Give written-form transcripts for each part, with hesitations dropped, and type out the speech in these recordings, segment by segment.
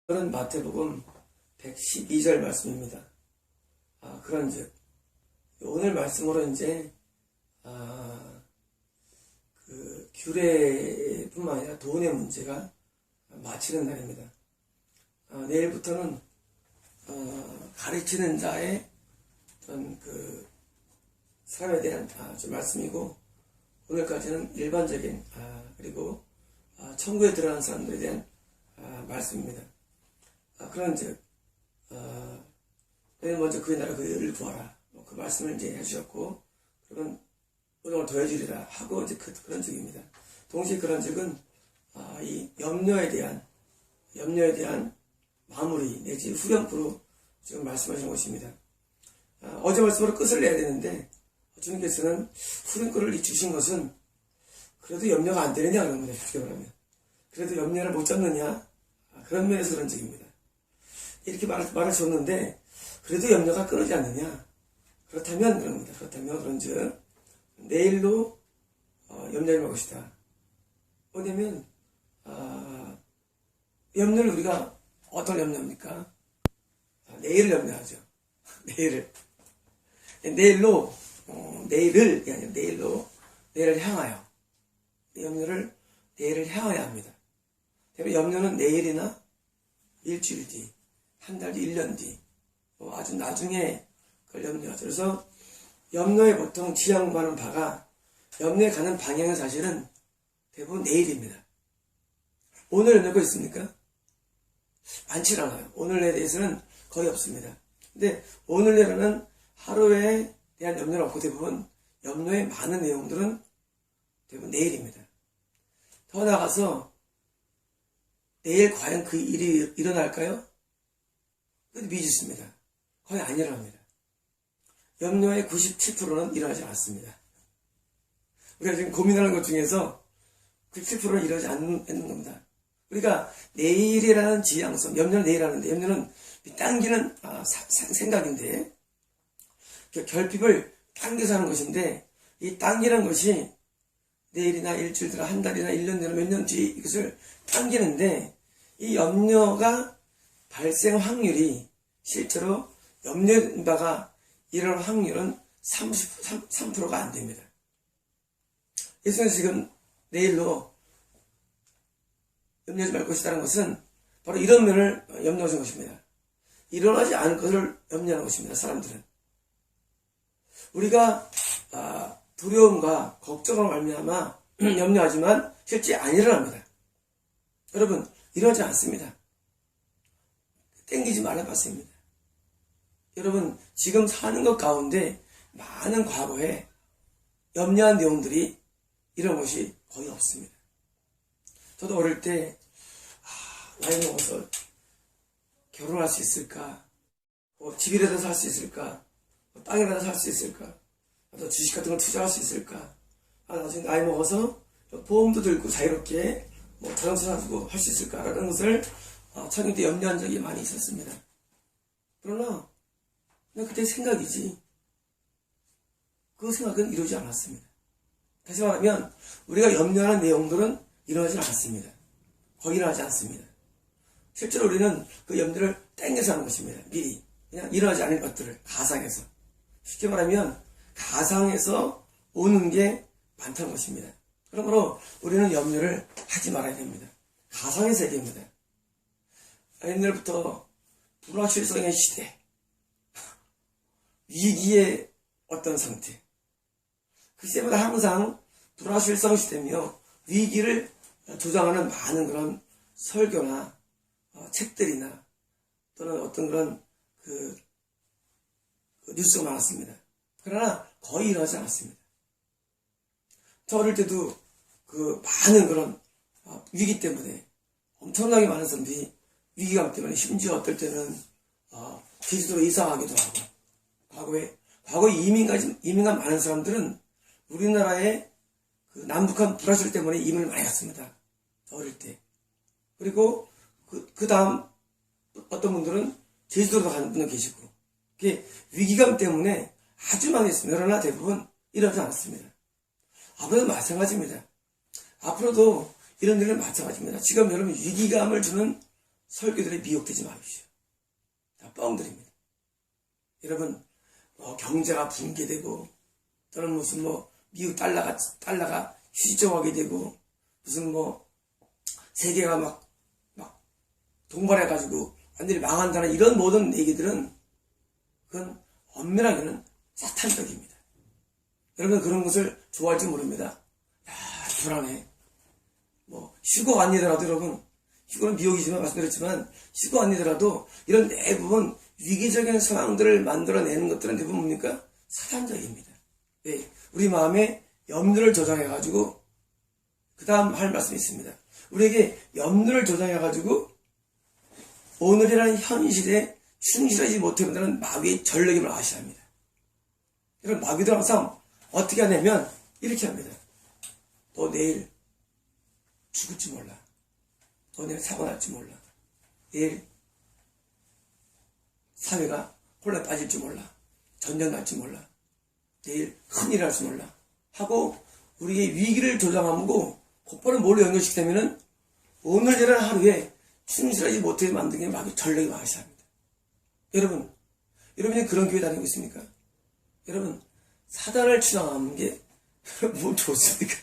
오늘은 마태복음 112절 말씀입니다. 그런즉 오늘 말씀으로 이제 그 규례뿐만 아니라 돈의 문제가 마치는 날입니다. 내일부터는 가르치는 자의 어떤 그 사람에 대한 말씀이고, 오늘까지는 일반적인 그리고 천국에 들어가는 사람들에 대한 말씀입니다. 그런즉 너희는 먼저 그의 나라 그의 의를 구하라, 그 말씀을 이제 해주셨고, 그러면 오늘 더해주리라 하고 이제 그런 적입니다. 동시에 그런 적은 이 염려에 대한 마무리 내지 후렴구로 지금 말씀하신 것입니다. 어제 말씀으로 끝을 내야 되는데 주님께서는 후렴구를 주신 것은 그래도 염려가 안 되느냐 그런 겁니다. 쉽게 말하면 그래도 염려를 못 잡느냐, 그런 면에서 그런 적입니다. 이렇게 말을 줬는데 그래도 염려가 끊이지 않느냐, 그렇다면 그런 겁니다. 그렇다면 그런즉 내일로 염려를 먹을 것이다. 뭐냐면 염려를 우리가 어떤 염려입니까? 내일을 염려하죠. 내일로 내일을 아니라 내일을 향하여, 염려를 내일을 향하여 합니다. 염려는 내일이나 일주일 뒤, 한 달 뒤, 1년 뒤, 아주 나중에 그걸 염려하죠. 그래서 염려에 보통 지향하는 바가, 염려에 가는 방향은 사실은 대부분 내일입니다. 오늘 염려가 있습니까? 많지 않아요. 오늘에 대해서는 거의 없습니다. 근데 오늘 내로는 하루에 대한 염려는 없고, 대부분 염려의 많은 내용들은 대부분 내일입니다. 더 나아가서 내일 과연 그 일이 일어날까요? 그것도 미지수입니다. 거의 안 일어납니다. 염려의 97%는 일어나지 않습니다. 우리가 지금 고민하는 것 중에서 97%는 일어나지 않는 겁니다. 우리가 내일이라는 지향성, 염려는 내일 하는데, 염려는 당기는 생각인데, 결핍을 당겨서 하는 것인데, 이 당기는 것이 내일이나 일주일 뒤나 한 달이나 1년 뒤나 몇 년 뒤 이것을 당기는데, 이 염려가 발생 확률이 실제로 염려된 바가 일어날 확률은 33%가 안 됩니다. 예수는 지금 내일로 염려하지 말 것이라는 것은 바로 이런 면을 염려하는 것입니다. 일어나지 않을 것을 염려하는 것입니다. 사람들은 우리가 두려움과 걱정으로 말미암아 염려하지만 실제 안 일어납니다. 여러분, 일어나지 않습니다. 땡기지 말아봤습니다. 여러분, 지금 사는 것 가운데 많은 과거에 염려한 내용들이 이런 것이 거의 없습니다. 저도 어릴 때 나이 먹어서 결혼할 수 있을까, 집이라도 살 수 있을까, 땅이라도 살 수 있을까, 또 주식 같은 걸 투자할 수 있을까, 나중에 나이 먹어서 보험도 들고 자유롭게 자동차 사주고 할 수 있을까라는 것을 청년 때 염려한 적이 많이 있었습니다. 그러나 그냥 그때 생각이지 그 생각은 이루지 않았습니다. 다시 말하면 우리가 염려하는 내용들은 일어나지 않았습니다. 거의 일어나지 않습니다. 실제로 우리는 그 염려를 땡겨서 하는 것입니다. 미리 그냥 일어나지 않을 것들을 가상에서, 쉽게 말하면 가상에서 오는 게 많다는 것입니다. 그러므로 우리는 염려를 하지 말아야 됩니다. 가상의 세계입니다. 옛날부터 불확실성의 시대, 위기의 어떤 상태, 그 시대마다 항상 불확실성 시대며 위기를 조장하는 많은 그런 설교나 책들이나 또는 어떤 그런 그 뉴스가 많았습니다. 그러나 거의 일어나지 않았습니다. 저 어릴 때도 그 많은 그런 위기 때문에 엄청나게 많은 사람들이 위기감 때문에, 심지어 어떨 때는 제주도로 이사하기도 하고, 과거에 이민간 많은 사람들은 우리나라의 그 남북한 불화설 때문에 이민을 많이 갔습니다. 어릴 때. 그리고 그 다음 어떤 분들은 제주도로 가는 분도 계시고, 그게 위기감 때문에 아주 많이 했습니다. 그러나 대부분 이러지 않았습니다. 앞으로도 마찬가지입니다. 앞으로도 이런 일은 마찬가지입니다. 지금 여러분 위기감을 주는 설교들에 미혹되지 마십시오. 다 뻥들입니다. 여러분, 경제가 붕괴되고, 또는 무슨 미국 달러가 휴지정하게 되고, 무슨 세계가 막 동반해가지고 완전히 망한다는 이런 모든 얘기들은 그건 엄밀하게는 사탄적입니다. 여러분 그런 것을 좋아할지 모릅니다. 야, 불안해. 휴거 아니더라도 여러분, 휴거는 미혹이지만 말씀드렸지만 휴거 아니더라도 이런 대부분 위기적인 상황들을 만들어내는 것들은 대부분 뭡니까? 사탄적입니다. 네, 우리 마음에 염려를 조장해가지고 그 다음 할 말씀이 있습니다. 우리에게 염려를 조장해가지고 오늘이라는 현실에 충실하지 못한다는 마귀의 전력임을 아셔야 합니다. 이런 마귀도 항상 어떻게 하냐면 이렇게 합니다. 너 내일 죽을지 몰라. 너 내일 사고 날지 몰라. 내일 사회가 혼란 빠질지 몰라. 전쟁 날지 몰라. 내일 큰일 날지 몰라. 하고 우리의 위기를 조장하고 곧바로 뭘로 연결시키냐면은 오늘이라는 하루에 충실하지 못하게 만든 게 마귀 전력이 마셔야 합니다. 여러분이 그런 교회 다니고 있습니까? 여러분, 사단을 추앙하는 게 뭐 좋습니까?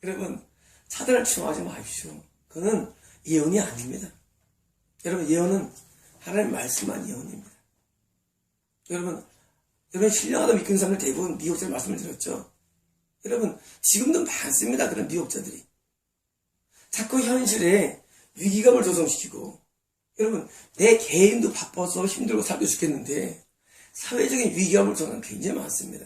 여러분, 사단을 추앙하지 마십시오. 그거는 예언이 아닙니다. 여러분, 예언은 하나님의 말씀만 예언입니다. 여러분 신령하다 믿는 사람들 대부분 미혹자를 말씀을 드렸죠. 여러분, 지금도 많습니다. 그런 미혹자들이. 자꾸 현실에 위기감을 조성시키고, 여러분, 내 개인도 바빠서 힘들고 살고 죽겠는데, 사회적인 위기감을 조성하는 게 굉장히 많습니다.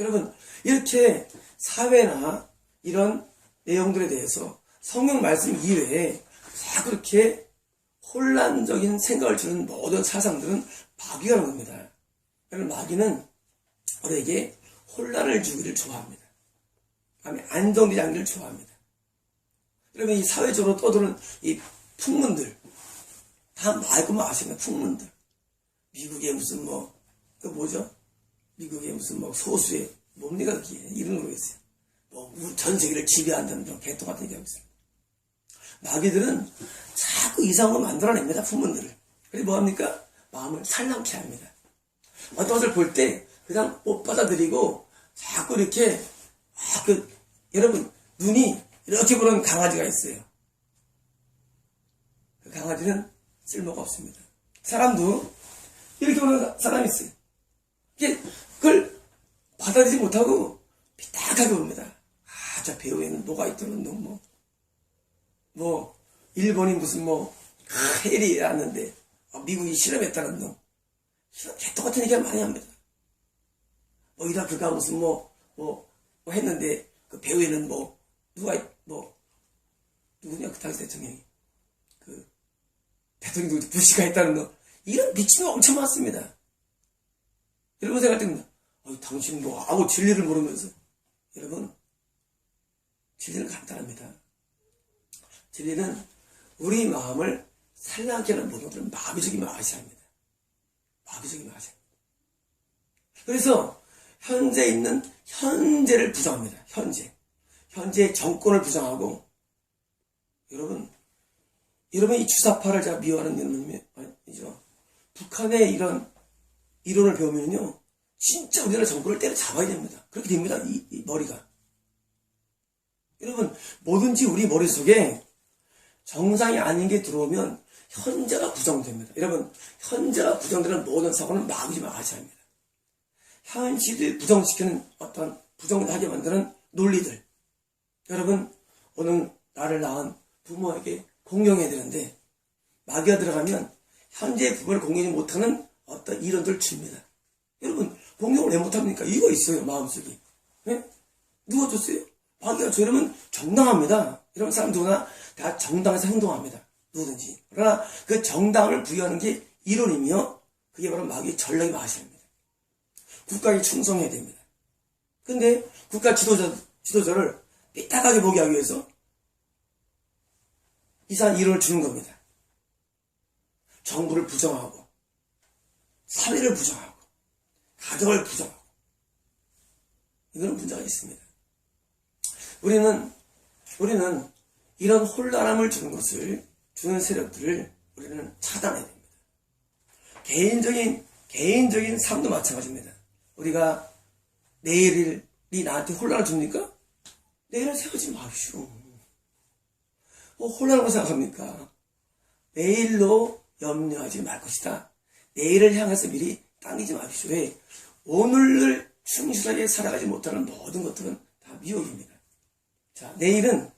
여러분, 이렇게 사회나 이런 내용들에 대해서 성경 말씀 이외에 자꾸 그렇게 혼란적인 생각을 주는 모든 사상들은 마귀가 하는 겁니다. 여러분, 마귀는 우리에게 혼란을 주기를 좋아합니다. 그다음에 안정되지 않기를 좋아합니다. 여러분, 이 사회적으로 떠도는 이 풍문들, 다 말고만 아시는 풍문들. 미국의 무슨 그 뭐죠? 미국의 무슨 소수의, 뭡니까, 그게? 이름 모르겠어요. 전 세계를 지배한다는 그런 개똥 같은 얘기하고 있어요. 마귀들은 자꾸 이상한 거 만들어냅니다, 풍문들을. 그래서 뭐합니까? 마음을 살랑케 합니다. 어떤 것을 볼 때 그냥 못 받아들이고 자꾸 이렇게 여러분, 눈이 이렇게 보는 강아지가 있어요. 그 강아지는 쓸모가 없습니다. 사람도 이렇게 보는 사람이 있어요. 그걸 받아들이지 못하고 삐딱하게 봅니다. 저 배우에는 뭐가 있더는 놈, 일본이 무슨 헬이 났는데 미국이 실험했다는 놈, 이런 개떡같은 얘기를 많이 합니다. 이라크가 무슨 했는데 그 배후에는 누구냐 그 당시 대통령이 대통령 누구 부시가 했다는 놈, 이런 미친놈 엄청 많습니다. 여러분 생각할 때는 당신 아무 진리를 모르면서, 여러분, 진리는 간단합니다. 진리는 우리 마음을 살랑하게 하는 모든 것들은 마귀적이면 아셔야 합니다. 마귀적이면 아셔야 합니다. 그래서 현재 있는 현재를 부정합니다. 현재의 정권을 부정하고, 여러분 이 주사파를 제가 미워하는 이유는 아니죠. 북한의 이런 이론을 배우면요, 진짜 우리나라 정권을 때려잡아야 됩니다. 그렇게 됩니다. 이 머리가. 여러분, 뭐든지 우리 머릿속에 정상이 아닌 게 들어오면 현재가 부정됩니다. 여러분, 현재가 부정되는 모든 사고는 마귀지만 아셔야 합니다. 현실을 부정시키는 어떤 부정하게 만드는 논리들. 여러분, 오늘 나를 낳은 부모에게 공경해야 되는데 마귀가 들어가면 현재의 부모를 공경하지 못하는 어떤 이론들을 줍니다. 여러분, 공경을 왜 못합니까? 이유가 있어요, 마음속에. 네? 누가 줬어요? 마귀가 줘. 이러면 정당합니다. 이런 사람 누구나 다 정당해서 행동합니다. 누구든지. 그러나 그 정당을 부여하는 게 이론이며 그게 바로 마귀의 전략이 마시입니다. 국가에 충성해야 됩니다. 근데 국가 지도자를 삐딱하게 보게 하기 위해서 이상한 이론을 주는 겁니다. 정부를 부정하고, 사회를 부정하고, 가정을 부정하고. 이거는 문제가 있습니다. 우리는 이런 혼란함을 주는 것을 주는 세력들을 우리는 차단해야 됩니다. 개인적인 삶도 마찬가지입니다. 우리가 내일이 나한테 혼란을 줍니까? 내일을 세우지 마십시오. 혼란을 생각합니까? 내일로 염려하지 말 것이다. 내일을 향해서 미리 당기지 마십시오. 왜? 오늘을 충실하게 살아가지 못하는 모든 것들은 다 미혹입니다. 자, 내일은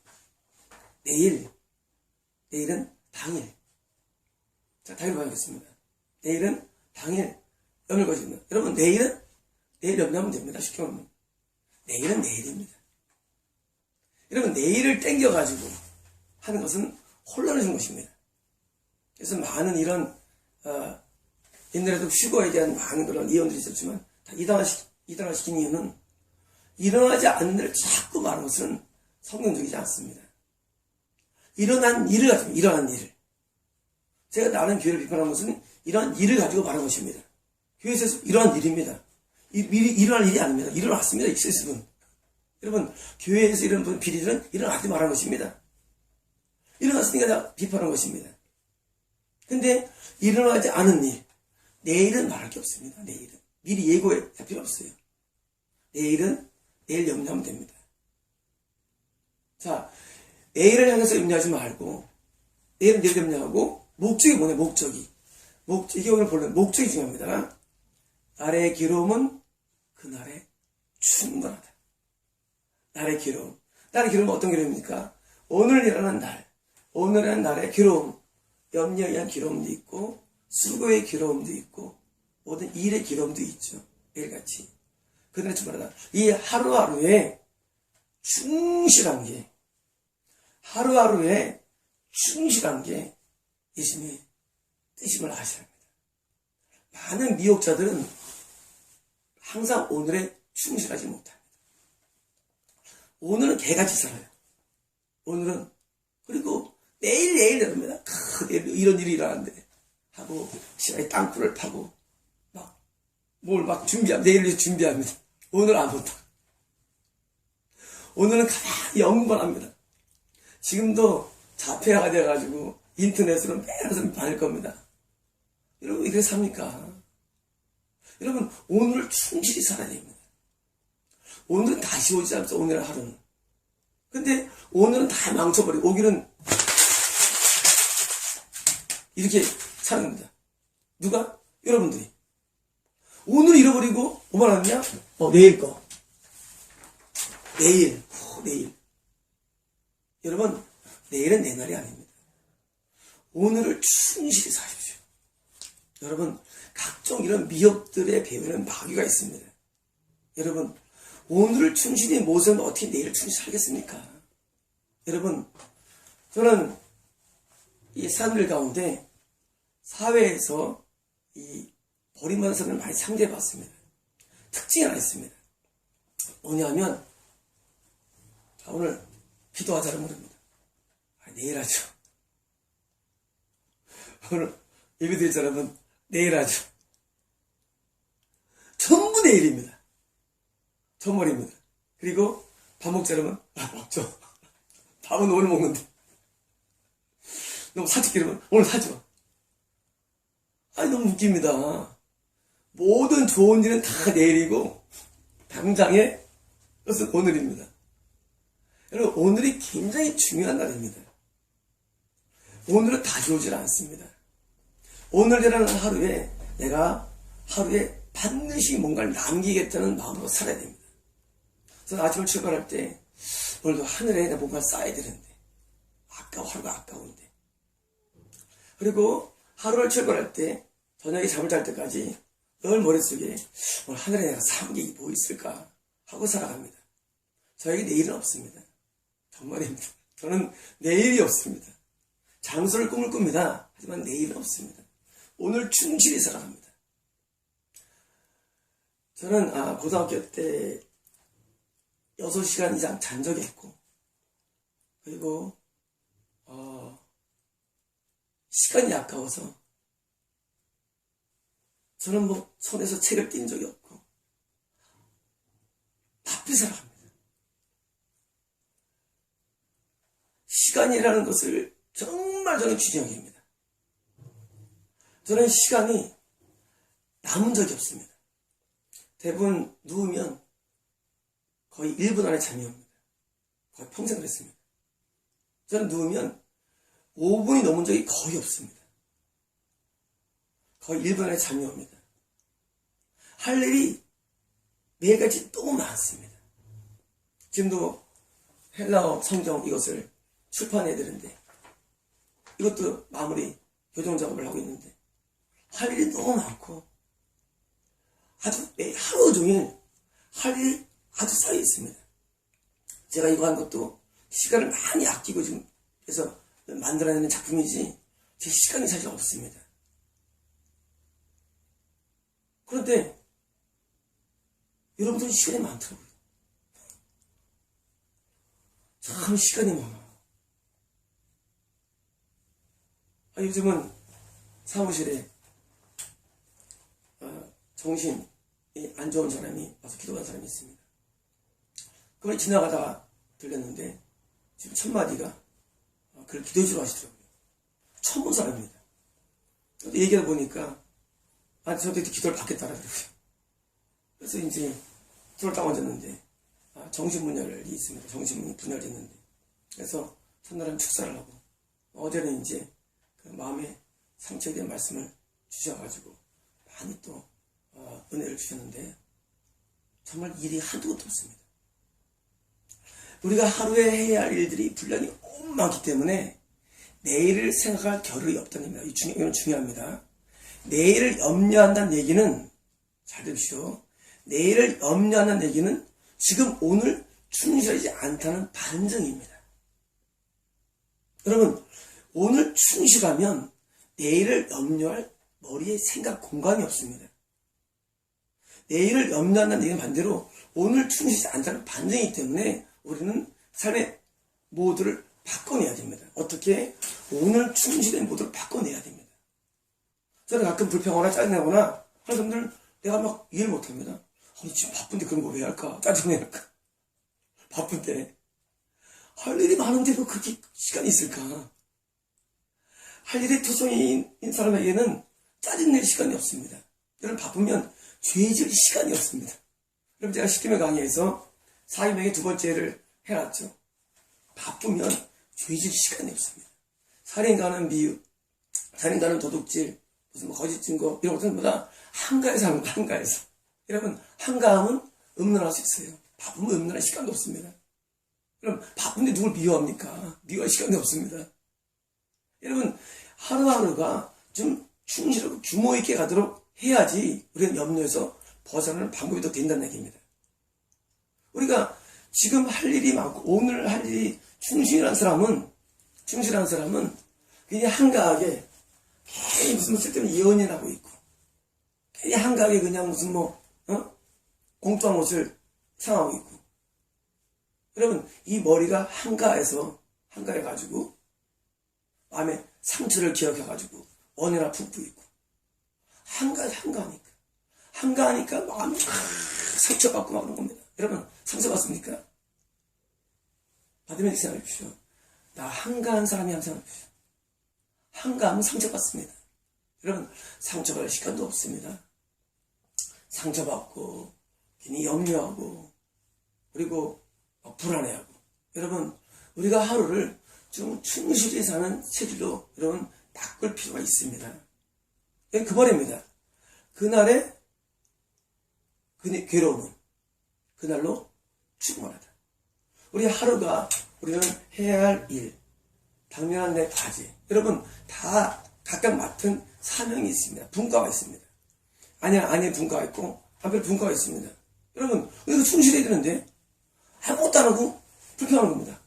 당일. 자, 당일 봐야겠습니다. 내일은 당일 염려할 것입니다. 여러분, 내일 염려하면 됩니다. 쉽게 말하면. 내일은 내일입니다. 여러분, 내일을 땡겨가지고 하는 것은 혼란을 준 것입니다. 그래서 많은 이런, 옛날에도 휴거에 대한 많은 그런 예언들이 있었지만, 다 이단화시킨 이유는 일어나지 않는 일을 자꾸 말하는 것은 성경적이지 않습니다. 일어난 일을 가지고, 일어난 일을. 제가 나는 교회를 비판한 것은 이러한 일을 가지고 말한 것입니다. 교회에서 이러한 일입니다. 미리 일어날 일이 아닙니다. 일어났습니다. 익세스분. 여러분, 교회에서 이런 비리들은 일어나지 말한 것입니다. 일어났으니까 다 비판한 것입니다. 근데 일어나지 않은 일, 내일은 말할 게 없습니다. 내일은. 미리 예고할 필요 없어요. 내일 염려하면 됩니다. 자, 내일을 향해서 염려하지 말고, 내일 염려하고, 목적이 뭐냐, 목적이. 이게 오늘 본론, 목적이 중요합니다. 날의 기로움은 그날의 충분하다. 날의 기로움. 날의 기로움은 어떤 기로움입니까? 오늘이라는 날의 기로움. 염려에 의한 기로움도 있고, 수고의 기로움도 있고, 모든 일의 기로움도 있죠. 매일같이. 그날의 충분하다. 이 하루하루에 충실한 게, 예수님의 뜻임을 아셔야 합니다. 많은 미혹자들은 항상 오늘에 충실하지 못합니다. 오늘은 개같이 살아요. 오늘은. 그리고 내일 이럽니다. 이런 일이 일어나는데 하고 시간에 땅굴을 파고 내일 위해서 준비합니다. 오늘 아무것도. 오늘은 가만히 연구만 합니다. 지금도 자폐아가 돼가지고 인터넷으로 매일 많을 겁니다. 여러분, 왜 그렇게 삽니까? 여러분, 오늘을 충실히 살아야 됩니다. 오늘은 다시 오지 않죠, 오늘 하루는. 근데 오늘은 다 망쳐버리고, 오기는 이렇게 사는 겁니다. 누가? 여러분들이. 오늘 잃어버리고, 뭐만 하느냐? 내일 거. 내일. 여러분, 내일은 내 날이 아닙니다. 오늘을 충실히 사십시오. 여러분, 각종 이런 미혹들의 배후에는 마귀가 있습니다. 여러분, 오늘을 충실히 못하면 어떻게 내일을 충실히 살겠습니까? 여러분, 저는 이 사람들 가운데 사회에서 이 버림받은 사람을 많이 상대해봤습니다. 특징이 하나 있습니다. 뭐냐면, 자, 오늘 기도하자는 모릅니다. 내일 하죠. 오늘 예배 드릴 사람은 내일 하죠. 전부 내일입니다. 전머리입니다. 그리고 밥 먹자 그러면 먹죠. 밥은 오늘 먹는데. 너무 사지 그러면 오늘 사죠. 너무 웃깁니다. 모든 좋은 일은 다 내일이고 당장의 것은 오늘입니다. 여러분, 오늘이 굉장히 중요한 날입니다. 오늘은 다시 오질 않습니다. 오늘이라는 하루에 내가 하루에 반드시 뭔가를 남기겠다는 마음으로 살아야 됩니다. 그래서 아침을 출발할 때 오늘도 하늘에 내가 뭔가 쌓아야 되는데 하루가 아까운데. 그리고 하루를 출발할 때 저녁에 잠을 잘 때까지 늘 머릿속에 오늘 하늘에 내가 쌓은 게 뭐 있을까 하고 살아갑니다. 저에게 내일은 없습니다. 정말입니다. 저는 내일이 없습니다. 장소를 꿈을 꿉니다. 하지만 내일은 없습니다. 오늘 충실히 살아갑니다. 저는 고등학교 때 6시간 이상 잔 적이 있고, 그리고 시간이 아까워서 저는 손에서 책을 띈 적이 없고 바쁘게 살아갑니다. 시간이라는 것을 정말 저는 주저하기입니다. 저는 시간이 남은 적이 없습니다. 대부분 누우면 거의 1분 안에 잠이 옵니다. 거의 평생 그랬습니다. 저는 누우면 5분이 넘은 적이 거의 없습니다. 거의 1분 안에 잠이 옵니다. 할 일이 매일같이 너무 많습니다. 지금도 헬라어 성경 이것을 출판해야 되는데 이것도 마무리 교정 작업을 하고 있는데 할 일이 너무 많고 아주 매일 하루 종일 할 일이 아주 쌓여 있습니다. 제가 이거 한 것도 시간을 많이 아끼고 지금 해서 만들어내는 작품이지 제 시간이 사실 없습니다. 그런데 여러분들은 시간이 많더라고요. 참 시간이 많아요. 요즘은 사무실에 정신이 안 좋은 사람이 와서 기도하는 사람이 있습니다. 그걸 지나가다가 들렸는데 지금 첫 마디가 그를 기도해 주러 하시더라고요. 처음 본 사람입니다. 얘기하다 보니까 저도 기도를 받겠다라더라고요. 그래서 이제 기도를 딱 얹었는데 정신분열이 있습니다. 정신분이 분열됐는데 그래서 첫날은 축사를 하고 어제는 이제 그 마음에 상처에 대한 말씀을 주셔가지고 많이 또 은혜를 주셨는데 정말 일이 한두 곳도 없습니다. 우리가 하루에 해야 할 일들이 분량이 너무 많기 때문에 내일을 생각할 겨를이 없다는 얘기입니다. 이건 중요합니다. 내일을 염려한다는 얘기는 잘 들으시오. 내일을 염려하는 얘기는 지금 오늘 충실하지 않다는 반증입니다. 여러분 오늘 충실하면 내일을 염려할 머리에 생각 공간이 없습니다. 내일을 염려한다는 얘기는 반대로 오늘 충실하지 않다는 반증이기 때문에 우리는 삶의 모드를 바꿔내야 됩니다. 어떻게? 오늘 충실의 모드를 바꿔내야 됩니다. 저는 가끔 불평하거나 짜증내거나 하는 사람들 내가 막 이해를 못합니다. 아니 지금 바쁜데 그런 거 왜 할까? 짜증내야 할까? 바쁜데 할 일이 많은데 왜 그렇게 시간이 있을까? 할 일에 투성이인 사람에게는 짜증낼 시간이 없습니다. 여러분 바쁘면 죄질 시간이 없습니다. 그럼 제가 10개명 강의에서 4인명의 두 번째를 해놨죠. 바쁘면 죄질 시간이 없습니다. 살인가는 미흡, 살인가는 도둑질, 무슨 거짓 증거 이런 것들은 보다 한가해서 하는 거 한가해서. 여러분 한가함은 음란할 수 있어요. 바쁘면 음란할 시간도 없습니다. 그럼 바쁜데 누굴 미워합니까? 미워할 시간이 없습니다. 여러분 하루하루가 좀 충실하고 규모 있게 가도록 해야지 우리는 염려에서 벗어나는 방법이 더 된다는 얘기입니다. 우리가 지금 할 일이 많고 오늘 할 일이 충실한 사람은 그냥 한가하게 괜히 무슨 쓸데없는 예언을 하고 있고 괜히 한가하게 그냥 무슨 공투한 옷을 상하고 있고 여러분 이 머리가 한가해가지고 마음에 상처를 기억해가지고 언해나 푹 있고 한가하니까 마음이 상처받고 막 그런 겁니다. 여러분 상처받습니까? 받으면 생각해 주십시오. 나 한가한 사람이 한 생각해 주십시오. 한가하면 상처받습니다. 여러분 상처받을 시간도 없습니다. 상처받고 괜히 염려하고 그리고 불안해하고 여러분 우리가 하루를 좀 충실히 사는 체질로 여러분 바꿀 필요가 있습니다. 그 말입니다. 그날의 괴로움은 그날로 충분하다. 우리 하루가 우리는 해야 할 일, 당면한 내 과제 여러분 다 각각 맡은 사명이 있습니다. 분과가 있습니다. 아내 분과가 있고 남편 분과가 있습니다. 여러분 우리가 충실해야 되는데 아무것도 안 하고 불평하는 겁니다.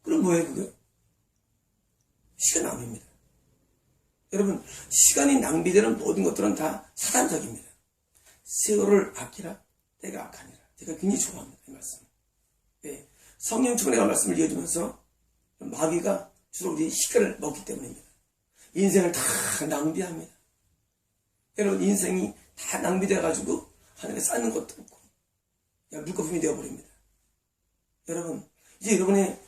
그럼 뭐예요 그게? 시간 낭비입니다. 여러분 시간이 낭비되는 모든 것들은 다 사단적입니다. 세월을 아끼라 때가 악하니라. 제가 굉장히 좋아합니다. 이 말씀. 네. 성령 충만의 말씀을 이어주면서 마귀가 주로 우리 시간을 먹기 때문입니다. 인생을 다 낭비합니다. 여러분 인생이 다 낭비돼가지고 하늘에 쌓는 것도 없고 그냥 물거품이 되어버립니다. 여러분 이제 여러분의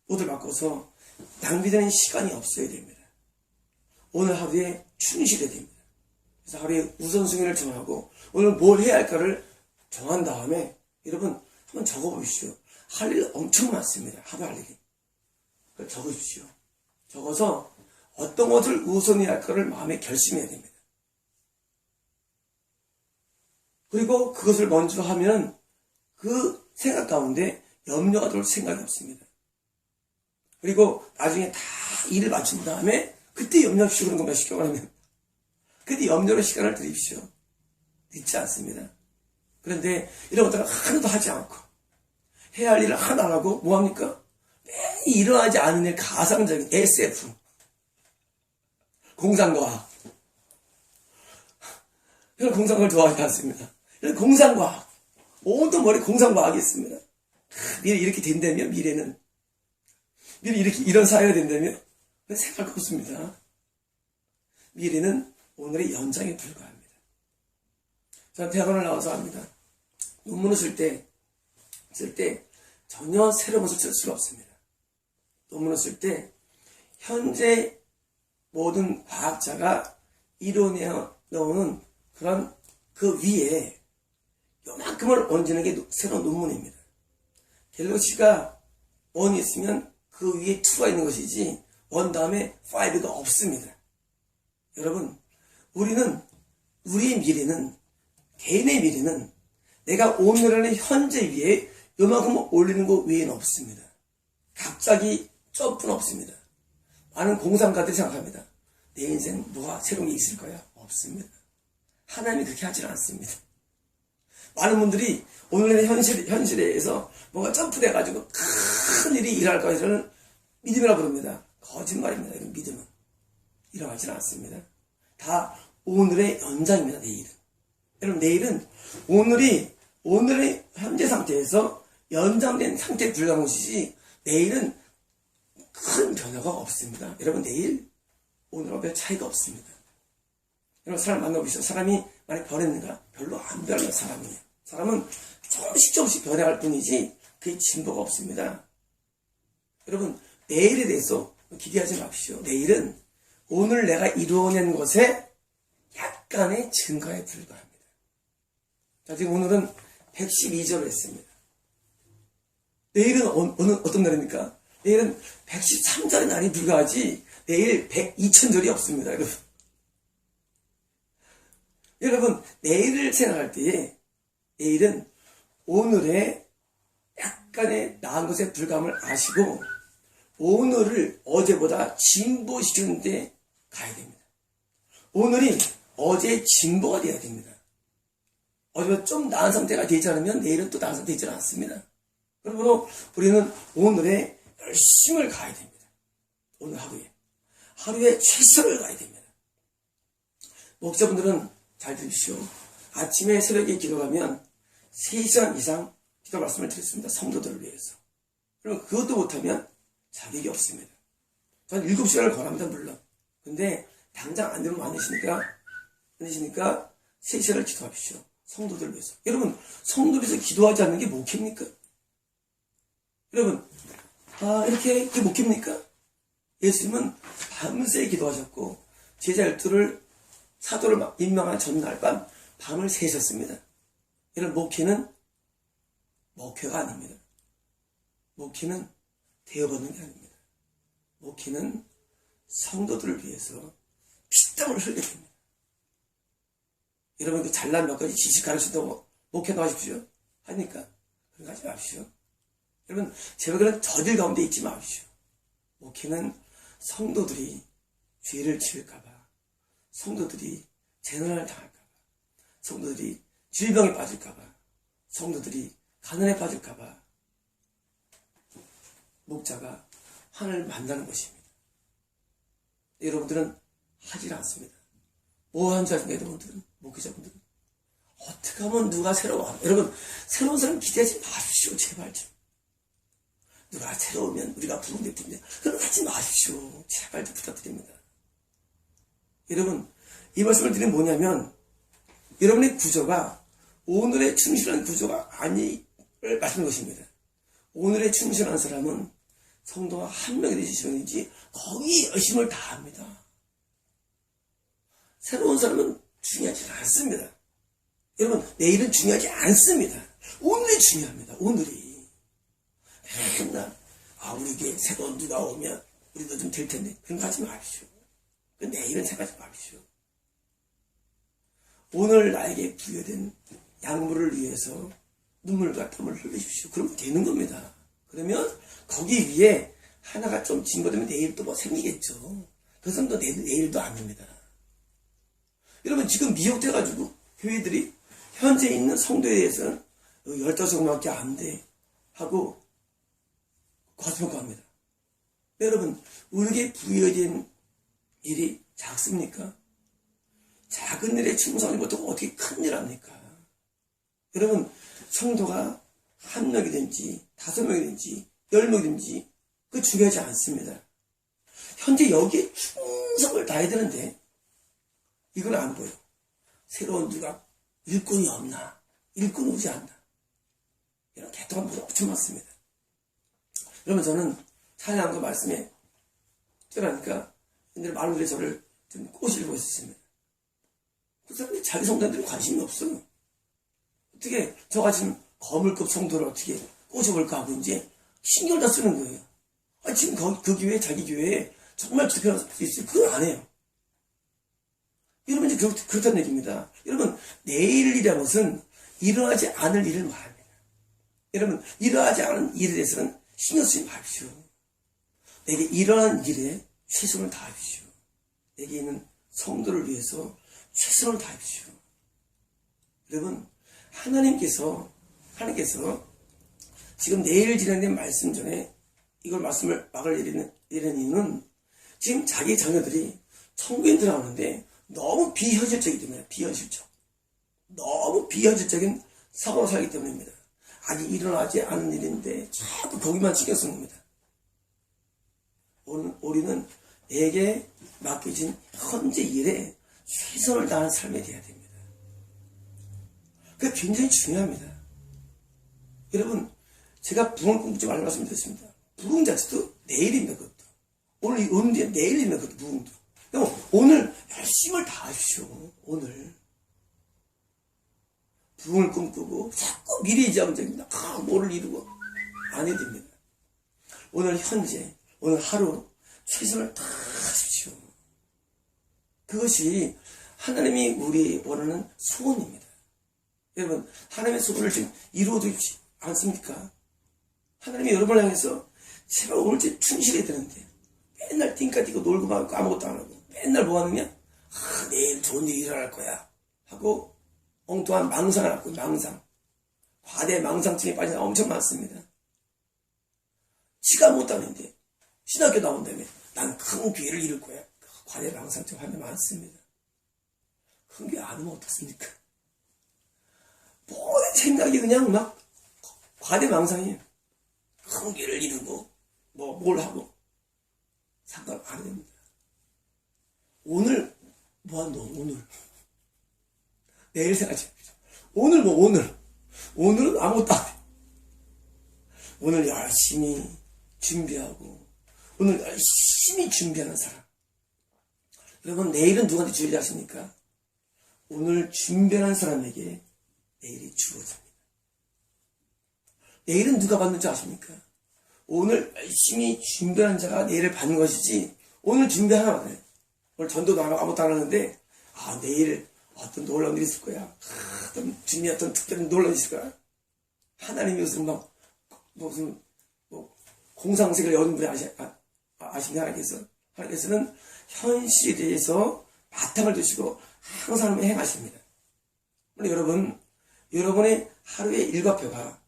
옷을 바꿔서 낭비되는 시간이 없어야 됩니다. 오늘 하루에 충실해야 됩니다. 그래서 하루에 우선순위를 정하고 오늘 뭘 해야 할까를 정한 다음에 여러분 한번 적어보십시오. 할 일 엄청 많습니다. 하루 할 일이. 그걸 적으십시오. 적어서 어떤 것을 우선해야 할까를 마음에 결심해야 됩니다. 그리고 그것을 먼저 하면 그 생각 가운데 염려가 들어올 생각이 없습니다. 그리고 나중에 다 일을 마친 다음에 그때 염려하십시오. 그런 것만 쉽게 말하면 그때 염려로 시간을 드립시오. 늦지 않습니다. 그런데 이런 것들은 하나도 하지 않고 해야 할 일을 하나도 안 하고 뭐합니까? 매일 일어나지 않은 일 가상적인 SF 공상과학 이런 공상과학을 좋아하지 않습니다. 이런 공상과학 온통 머리 공상과학이 있습니다. 미래 이렇게 된다면 미래는 미래 이렇게 이런 사회가 된다면 생각할 거 없습니다. 미래는 오늘의 연장에 불과합니다. 저는 대학원을 나와서 합니다. 논문을 쓸 때 전혀 새로운 것을 쓸 수가 없습니다. 논문을 쓸 때 현재 모든 과학자가 이뤄내어 놓은 그런 그 위에 요만큼을 얹는 게 새로운 논문입니다. 갤럭시가 1이 있으면 그 위에 2가 있는 것이지 1 다음에 5가 없습니다. 여러분, 우리의 미래는, 개인의 미래는 내가 오늘의 현재 위에 요만큼 올리는 것 외에는 없습니다. 갑자기 점프는 없습니다. 많은 공상가들이 생각합니다. 내 인생 뭐가 새로운 게 있을 거야? 없습니다. 하나님이 그렇게 하질 않습니다. 많은 분들이 오늘의 현실에서 뭔가 점프돼가지고 큰 일이 일어날 것을 믿음이라고 부릅니다. 거짓말입니다. 이런 믿음은. 일어나질 않습니다. 다 오늘의 연장입니다. 내일은. 여러분 내일은 오늘의 현재 상태에서 연장된 상태에 불과한 것이지 내일은 큰 변화가 없습니다. 여러분 내일 오늘과 별 차이가 없습니다. 여러분 사람 만나보시죠. 사람이 많이 변했는가? 별로 안 변하는 사람이에요. 사람은 조금씩 변해갈 뿐이지 그게 진보가 없습니다. 여러분 내일에 대해서 기대하지 마십시오. 내일은 오늘 내가 이루어낸 것에 약간의 증가에 불과합니다. 자, 지금 오늘은 112절을 했습니다. 내일은 어떤 날입니까? 내일은 113절의 날이 불과하지 내일 2000절이 없습니다. 여러분 내일을 생각할 때에 내일은 오늘의 약간의 나은 것에 불과함을 아시고 오늘을 어제보다 진보시키는 데 가야 됩니다. 오늘이 어제의 진보가 되어야 됩니다. 어제보다 좀 나은 상태가 되지 않으면 내일은 또 나은 상태가 되지 않습니다. 그러므로 우리는 오늘에 열심을 가야 됩니다. 오늘 하루에 최선을 가야 됩니다. 목자분들은 잘 들으십시오. 아침에 새벽에 기도하면 3시간 이상 기도 말씀을 드렸습니다. 성도들을 위해서. 그럼 그것도 못하면 자격이 없습니다. 저는 7시간을 권합니다. 물론. 근데 당장 안 되면 안 되시니까 3시간을 기도하십시오. 성도들을 위해서. 여러분 성도를 위해서 기도하지 않는 게 목회입니까? 여러분 이렇게 목회입니까? 예수님은 밤새 기도하셨고 제자 12를 사도를 임명한 전날 밤 밤을 새셨습니다. 이런 목회는 목회가 아닙니다. 목회는 되어버리는 게 아닙니다. 목회는 성도들을 위해서 피땀을 흘려야 됩니다. 여러분 그 잘난 몇 가지 지식 가르친다고 목회도 하십시오. 하니까 그런 거 하지 마십시오. 여러분 제발 그런 저질 가운데 있지 마십시오. 목회는 성도들이 죄를 지을까봐, 성도들이 재난을 당할까봐, 성도들이 질병에 빠질까봐, 성도들이 가난에 빠질까봐 목자가 하나님을 만나는 것입니다. 여러분들은 하질 않습니다. 뭐 하는지 아십니까? 여러분들은 목회자분들은 어떻게 하면 누가 새로워? 여러분 새로운 사람 기대하지 마십시오. 제발 좀. 누가 새로우면 우리가 부흥될 텐데 그런 거 하지 마십시오. 제발 좀 부탁드립니다. 여러분 이 말씀을 드리는 뭐냐면 여러분의 구조가 오늘의 충실한 구조가 아니를 말하는 것입니다. 오늘의 충실한 사람은 성도가 한 명이 되시는지 거기 열심을 다합니다. 새로운 사람은 중요하지 않습니다. 여러분, 내일은 중요하지 않습니다. 오늘이 중요합니다. 오늘이. 맨날 우리에게 새로운 누가 오면 우리도 좀 될 텐데 그런 거 하지 마십시오. 내일은 생각하지 마십시오. 오늘 나에게 부여된 약물을 위해서 눈물과 땀을 흘리십시오. 그러면 되는 겁니다. 그러면 거기 위에 하나가 좀 진거되면 내일 또 뭐 생기겠죠. 그것은 또 내일도 아닙니다. 여러분, 지금 미혹돼가지고 교회들이 현재 있는 성도에 대해서는 15명밖에 안 돼 하고 과소평가합니다. 여러분, 우리에게 부여진 일이 작습니까? 작은 일에 충성하지 못하고 어떻게 큰 일 합니까? 여러분, 성도가 한 명이든지 5명이든지 10명이든지 그 중요하지 않습니다. 현재 여기에 충성을 다해야 되는데 이건 안 보여. 새로운 누가 일꾼이 없나? 일꾼 오지 않나? 이런 개통한 분이 엄청 많습니다. 여러분, 저는 찬양과 말씀에 뛰어나니까 옛날에 말로들이 저를 좀 꼬시려고 했습니다. 그 사람들이 자기 성도들은 관심이 없어요. 어떻게 저같이 거물급 성도를 어떻게 꼬셔볼까 하고 이제 신경을 다 쓰는 거예요. 지금 그 교회, 자기 교회에 정말 기독교가 있어요. 그걸 안 해요. 여러분, 이제 그렇다는 얘기입니다. 여러분, 내일이라는 것은 일어나지 않을 일을 말합니다. 여러분, 일어나지 않은 일에 대해서는 신경 쓰지 마십시오. 내게 일어난 일에 최선을 다하십시오. 내게 있는 성도를 위해서 최선을 다하십시오. 여러분, 하나님께서 지금 내일 진행된 말씀 전에 이걸 말씀을 막을 내리는 이유는 지금 자기 자녀들이 천국에 들어가는데 너무 비현실적이기 때문에 너무 비현실적인 사고를 살기 때문입니다. 아직 일어나지 않은 일인데 자꾸 거기만 신경 쓰는 겁니다. 우리는 내게 맡겨진 현재 일에 최선을 다하는 삶이 되어야 됩니다. 그게 굉장히 중요합니다. 여러분, 제가 부흥 꿈꾸지 말라고 말씀드렸습니다. 부흥 자체도 내일입니다. 그것도. 오늘 이 음주에 내일입니다. 그것도 부흥도. 오늘 열심을 다하십시오. 오늘. 부흥을 꿈꾸고 자꾸 미래지향적입니다. 뭐를 이루고 안 해야 됩니다. 오늘 현재, 오늘 하루 최선을 다하십시오. 그것이 하나님이 우리 원하는 소원입니다. 여러분, 하나님의 소원을 지금 이루어도 있지 않습니까? 하나님이 여러분을 향해서 제발 오늘쯤 충실해야 되는데 맨날 띵까 뛰고 놀고 말고 아무것도 안 하고 맨날 뭐 하느냐? 내일 좋은 일이 일어날 거야 하고 엉뚱한 망상을 갖고 과대 망상증에 빠진 사람 엄청 많습니다. 지가 못하는데 신학교 나온 다음에 난 큰 기회를 이룰 거야. 과대 망상증 하면 많습니다. 큰 기회 안 오면 어떻습니까? 모든 생각이 그냥 막 과대 망상이에요. 큰 기회를 이루고 뭘 하고 상관 안 해야 됩니다. 오늘 뭐한다 오늘 내일 생각하지 마십시오. 오늘은 아무것도 안 해. 오늘 열심히 준비하고 오늘 열심히 준비하는 사람. 여러분, 내일은 누구한테 주어지지 않습니까? 오늘 준비하는 사람에게 내일이 주어집니다. 내일은 누가 받는 줄 아십니까? 오늘 열심히 준비하는 자가 내일을 받는 것이지 오늘 준비 하나 받아요. 오늘 전도도 안 하고 아무것도 안 하는데 내일 어떤 놀라운 일이 있을 거야. 어떤 주님이 어떤 특별한 놀라운 일이 있을 거야. 하나님이 무슨 공상색을 여는 분이 아시는 하나님께서는 현실에 대해서 바탕을 두시고 항상 행하십니다. 여러분, 여러분의 하루의 일과표가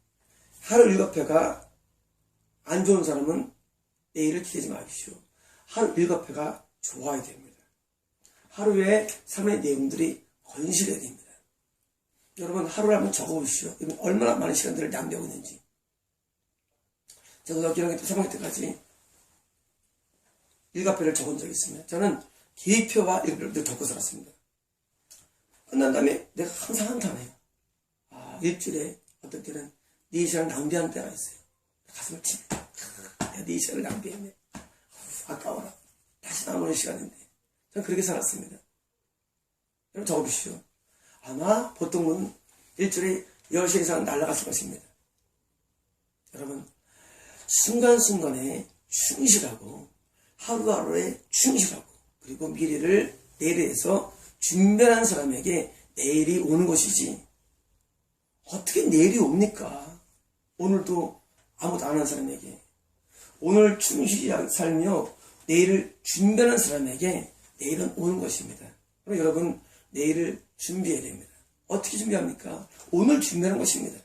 안 좋은 사람은 내일을 기대지 마십시오. 하루 일과표가 좋아야 됩니다. 하루의 삶의 내용들이 건실해야 됩니다. 여러분, 하루를 한번 적어보십시오. 얼마나 많은 시간들을 낭비하고 있는지. 제가 고등학교 1학년 때 3학년 때까지 일과표를 적은 적이 있습니다. 저는 계획표와 일과표를 늘 적고 살았습니다. 끝난 다음에 내가 항상 한탄해요. 일주일에 어떤 때는 4시간 낭비하는 때가 있어요. 가슴을 칩니다. 내가 네 시간을 낭비했네. 아까워라. 다시 나오는 시간인데. 저는 그렇게 살았습니다. 여러분 적어보시죠. 아마 보통은 일주일에 10시 이상 날아갔을 것입니다. 여러분, 순간순간에 충실하고 하루하루에 충실하고 그리고 미래를 내일에 대해서 준비한 사람에게 내일이 오는 것이지 어떻게 내일이 옵니까? 오늘도 아무도 안 하는 사람에게 오늘 충실히 살며 내일을 준비하는 사람에게 내일은 오는 것입니다. 그럼 여러분 내일을 준비해야 됩니다. 어떻게 준비합니까? 오늘 준비하는 것입니다.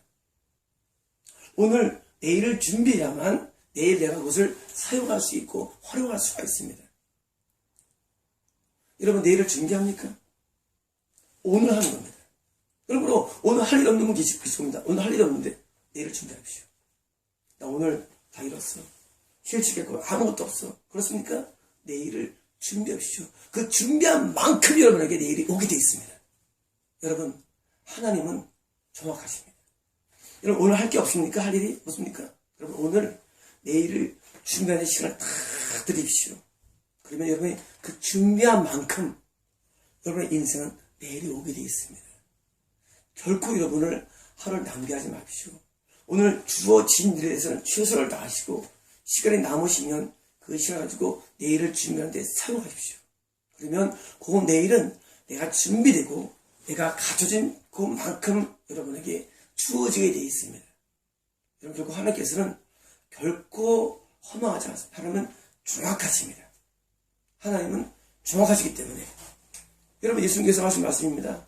오늘 내일을 준비해야만 내일 내가 그것을 사용할 수 있고 활용할 수가 있습니다. 여러분 내일을 준비합니까? 오늘 하는 겁니다. 그러므로 오늘 할 일 없는 분 계십니다. 오늘 할 일 없는데 내일을 준비하십시오. 나 오늘 다 잃었어. 휴식했고 아무것도 없어. 그렇습니까? 내일을 준비하십시오. 그 준비한 만큼 여러분에게 내일이 오게 되어 있습니다. 여러분 하나님은 정확하십니다. 여러분 오늘 할 게 없습니까? 할 일이 없습니까? 여러분 오늘 내일을 준비하는 시간을 다 드립시오. 그러면 여러분이 그 준비한 만큼 여러분의 인생은 내일이 오게 되어 있습니다. 결코 여러분을 하루를 낭비하지 마십시오. 오늘 주어진 일에 대해서는 최선을 다하시고 시간이 남으시면 그 시간을 가지고 내일을 준비하는 데 사용하십시오. 그러면 그 내일은 내가 준비되고 내가 갖춰진 그만큼 여러분에게 주어지게 되어 있습니다. 여러분 결국 하나님께서는 결코 허망하지 않습니다. 하나님은 정확하십니다. 하나님은 정확하시기 때문에 여러분 예수님께서 하신 말씀입니다.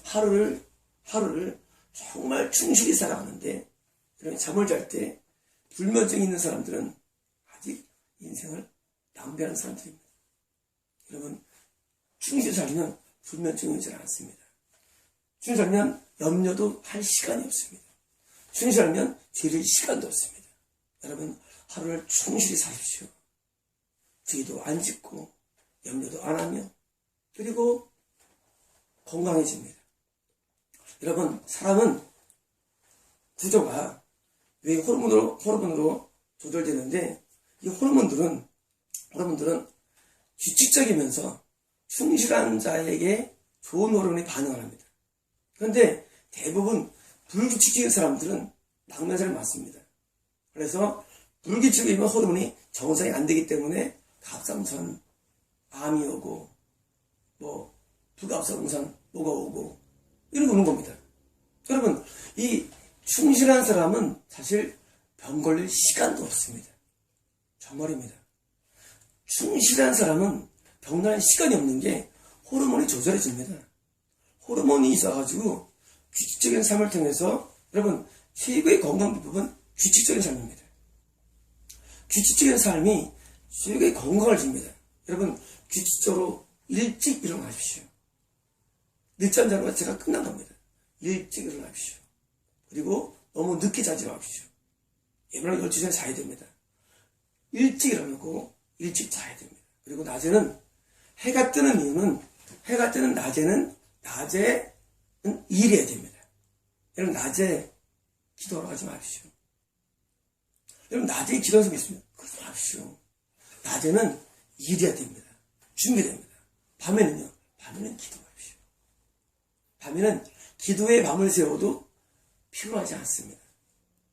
하루를 정말 충실히 살아가는데 여러분 잠을 잘 때 불면증이 있는 사람들은 아직 인생을 낭비하는 사람들입니다. 여러분 충실히 살면 불면증이 오지 않습니다. 충실히 살면 염려도 할 시간이 없습니다. 충실히 살면 드릴 시간도 없습니다. 여러분 하루를 충실히 사십시오. 죄도 안 짓고 염려도 안 하며 그리고 건강해집니다. 여러분 사람은 구조가 왜 호르몬으로 조절되는데 이 호르몬들은 규칙적이면서 충실한 자에게 좋은 호르몬이 반응을 합니다. 그런데 대부분 불규칙적인 사람들은 낙면살이 많습니다. 그래서 불규칙적이면 호르몬이 정상이 안 되기 때문에 갑상선, 암이 오고 부갑상선, 뭐가 오고 이런 거 오는 겁니다. 여러분 이 충실한 사람은 사실 병 걸릴 시간도 없습니다. 정말입니다. 충실한 사람은 병날 시간이 없는 게 호르몬이 조절해집니다. 호르몬이 있어가지고 규칙적인 삶을 통해서 여러분 최고의 건강 비법은 규칙적인 삶입니다. 규칙적인 삶이 최고의 건강을 줍니다. 여러분 규칙적으로 일찍 일어나십시오. 늦잠 자는 것 제가 끝난 겁니다. 일찍 일어나십시오. 그리고 너무 늦게 자지 마십시오. 예배는 12시에 자야 됩니다. 일찍 일어나고 일찍 자야 됩니다. 그리고 낮에는 해가 뜨는 이유는 해가 뜨는 낮에는 일해야 됩니다. 여러분 낮에 기도하러 가지 마십시오. 여러분 낮에 기도하는 사람이 있습니다. 그러지 마십시오. 낮에는 일해야 됩니다. 준비됩니다. 밤에는 기도하십시오. 밤에는 기도에 밤을 새워도 피곤하지 않습니다.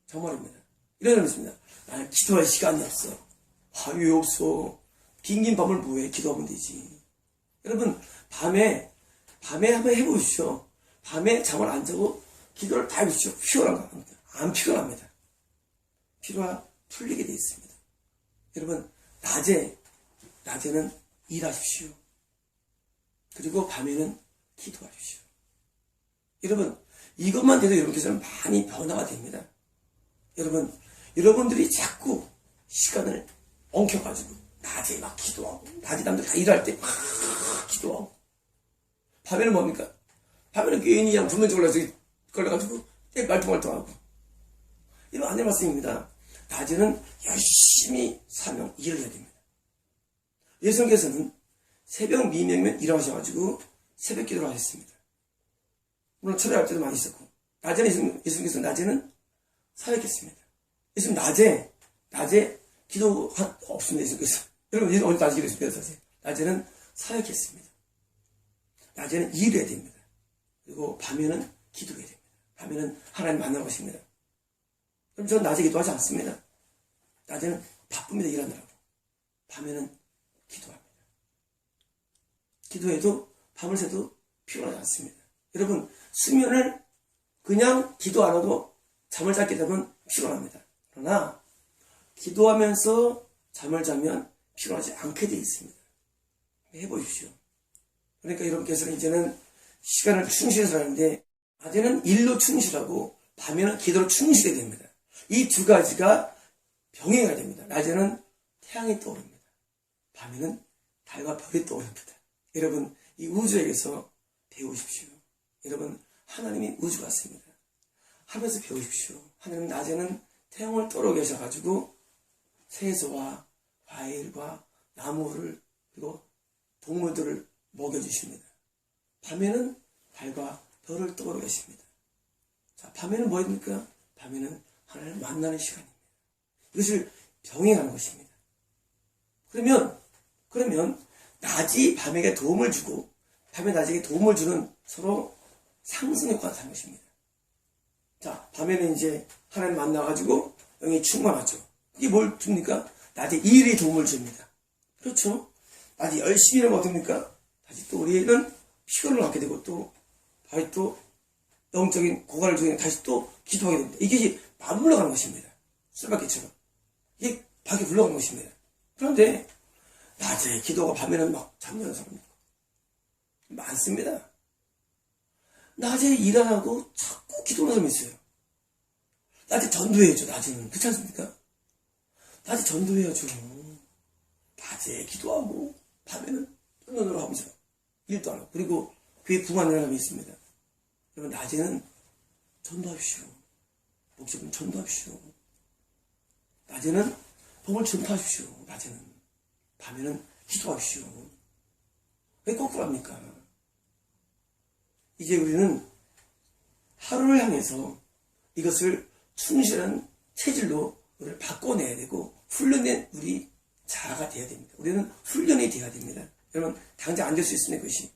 정말입니다. 이런 사람이 있습니다. 나는 기도할 시간이 없어. 왜 없어? 긴 밤을 뭐해? 기도하면 되지. 여러분 밤에 한번 해보십시오. 밤에 잠을 안 자고 기도를 다 해보십시오. 안 피곤합니다. 피로가 풀리게 되어 있습니다. 여러분 낮에는 일하십시오. 그리고 밤에는 기도하십시오. 여러분 이것만 돼도 여러분께서는 많이 변화가 됩니다. 여러분들이 자꾸 시간을 엉켜가지고 낮에 막 기도하고 낮에 남들 다 일할 때 막 기도하고 밤에는 뭡니까? 밤에는 괜히 그냥 불면증 걸려가지고 말똥말똥하고 이런 안 해봤습니다. 낮에는 열심히 일을 해야 됩니다. 예수님께서는 새벽 미명면 일하셔가지고 새벽 기도를 하셨습니다. 물론 초대할 때도 많이 있었고 낮에는 예수님께서 낮에는 사역했습니다. 예수님 낮에 기도 없습니다. 그래서 여러분 이제 오늘 낮에 기도했어요. 낮에는 사역했습니다. 낮에는 일해야 됩니다. 그리고 밤에는 기도해야 됩니다. 밤에는 하나님 만나러 오십니다. 그럼 저는 낮에 기도하지 않습니다. 낮에는 바쁩니다. 일하느라고. 밤에는 기도합니다. 기도해도 밤을 새도 피곤하지 않습니다. 여러분 수면을 그냥 기도 안 하고 잠을 잤게 되면 피곤합니다. 그러나 기도하면서 잠을 자면 피곤하지 않게 되어 있습니다. 해보십시오. 그러니까 여러분께서는 이제는 시간을 충실해서 하는데 낮에는 일로 충실하고 밤에는 기도로 충실해야 됩니다. 이 두 가지가 병행해야 됩니다. 낮에는 태양이 떠오릅니다. 밤에는 달과 별이 떠오릅니다. 여러분 이 우주에게서 배우십시오. 여러분 하나님이 우주 같습니다. 하면서 배우십시오. 하나님은 낮에는 태양을 떠오르 계셔가지고 채소와 과일과 나무를 그리고 동물들을 먹여주십니다. 밤에는 달과 별을 떠오르 계십니다. 자, 밤에는 뭐입니까? 밤에는 하나님을 만나는 시간입니다. 이것을 병행하는 것입니다. 그러면 낮이 밤에게 도움을 주고 밤에 낮에게 도움을 주는 서로 상승 효과가 나타나는 것입니다. 자, 밤에는 이제 하나님 만나가지고 영이 충만하죠. 이게 뭘 줍니까? 낮에 일이 도움을 줍니다. 그렇죠? 낮에 열심히 일하면 어떻습니까? 다시 또 우리는 피곤을 갖게 되고 다시 또 영적인 고갈을 중에 다시 또 기도하게 됩니다. 이게 맞물러 가는 것입니다. 술밖에처럼. 이게 밖에 굴러가는 것입니다. 그런데 낮에 기도가 밤에는 막 잠자는 사람이 많습니다. 낮에 일 안 하고 자꾸 기도하는 사람이 있어요. 낮에 전도해야죠. 낮에는. 그렇지 않습니까? 낮에 전도해야죠. 낮에 기도하고 밤에는 눈으로 하면서 일도 안 하고 그리고 교회 부관하는 사람이 있습니다. 여러분 낮에는 전도하십시오. 목사님 전도하십시오. 낮에는 복을 전파하십시오. 낮에는. 밤에는 기도하십시오. 왜 거꾸로 합니까? 이제 우리는 하루를 향해서 이것을 충실한 체질로 우리를 바꿔내야 되고 훈련된 우리 자아가 되어야 됩니다. 우리는 훈련이 되어야 됩니다. 여러분 당장 안 될 수 있습니다. 그것이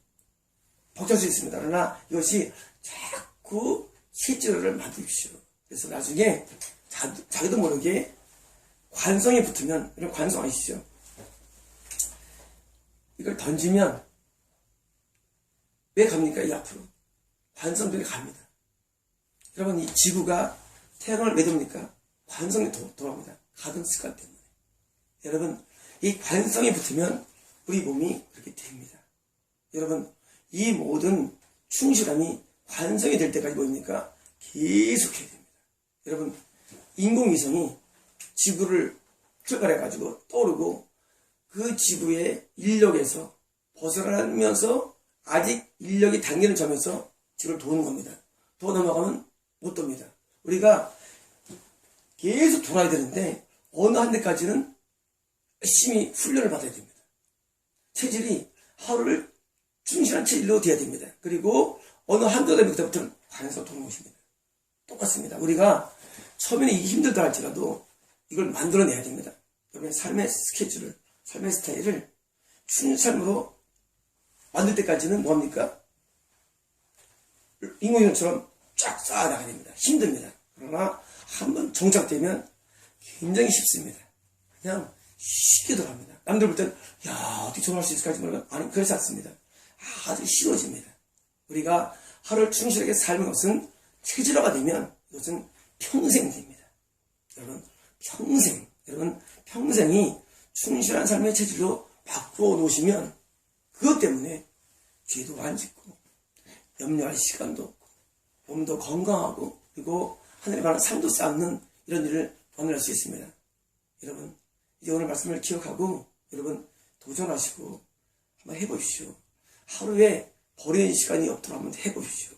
벅찰 수 있습니다. 그러나 이것이 자꾸 실제로를 만드십시오. 그래서 나중에 자기도 모르게 관성이 붙으면 여러분 관성 아시죠? 이걸 던지면 왜 갑니까? 이 앞으로 관성들이 갑니다. 여러분 이 지구가 태양을 왜 돕니까? 관성이 돌아옵니다. 가던 습관 때문에. 여러분 이 관성이 붙으면 우리 몸이 그렇게 됩니다. 여러분 이 모든 충실함이 관성이 될 때까지 뭐입니까? 계속 해야 됩니다. 여러분 인공위성이 지구를 출발해가지고 떠오르고 그 지구의 인력에서 벗어나면서 아직 인력이 당기는 점에서 지구를 도는 겁니다. 더 넘어가면 못 돕니다. 우리가 계속 돌아야 되는데 어느 한 대까지는 열심히 훈련을 받아야 됩니다. 체질이 하루를 충실한 체질로 돼야 됩니다. 그리고 어느 한두 대부터는 관해서 도는 것입니다. 똑같습니다. 우리가 처음에는 이게 힘들다 할지라도 이걸 만들어내야 됩니다. 여러분의 삶의 스케줄을, 삶의 스타일을 충실함으로 만들 때까지는 뭐합니까? 인공위성처럼 쫙 쌓아나가야 됩니다. 힘듭니다. 그러나 한번 정착되면 굉장히 쉽습니다. 그냥 쉽게 들어갑니다. 남들 볼 때는 야 어떻게 저걸 할 수 있을까 모르겠 아니 그렇지 않습니다. 아주 쉬워집니다. 우리가 하루를 충실하게 살는 것은 체질화가 되면 이것은 평생 됩니다. 여러분 평생이 충실한 삶의 체질로 바꾸어 놓으시면 그것 때문에 죄도 안 짓고 염려할 시간도 없고 몸도 건강하고 그리고 하늘에 관한 삶도 쌓는 이런 일을 만날 수 있습니다. 여러분 이제 오늘 말씀을 기억하고 여러분 도전하시고 한번 해보십시오. 하루에 버리는 시간이 없도록 한번 해보십시오.